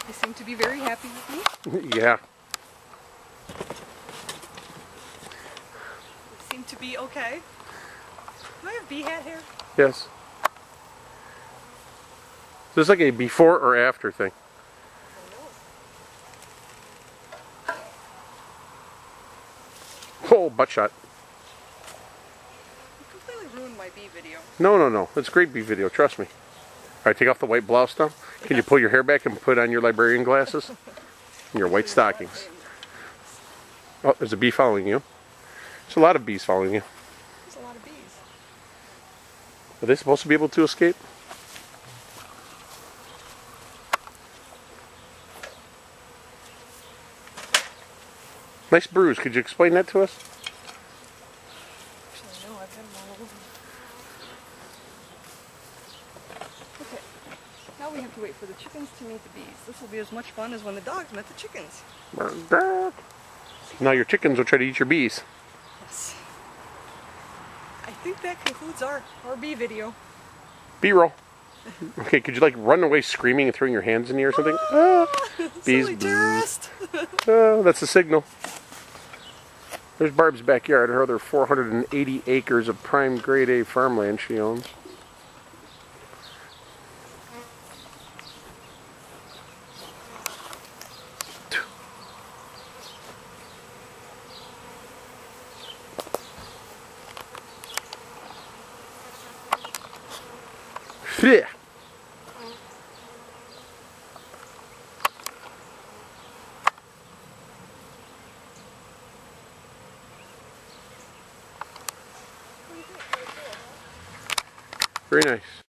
They seem to be very happy with me. Yeah. They seem to be okay. Do I have bee hat hair? Yes. Is this like a before or after thing? Oh, butt shot. You completely ruined my bee video. No. It's a great bee video, trust me. Alright, take off the white blouse now. Can you pull your hair back and put on your librarian glasses? And your white stockings. Oh, there's a bee following you. There's a lot of bees following you. There's a lot of bees. Are they supposed to be able to escape? Nice bruise. Could you explain that to us? Actually, no, I've had them all over. Okay, now we have to wait for the chickens to meet the bees. This will be as much fun as when the dogs met the chickens. Now your chickens will try to eat your bees. Yes. I think that concludes our bee video. B-roll. Okay, could you like run away screaming and throwing your hands in the air or something? Bees. Silly tourist. Oh, that's a signal. There's Barb's backyard, her other 480 acres of prime grade A farmland she owns. Yeah. Very nice.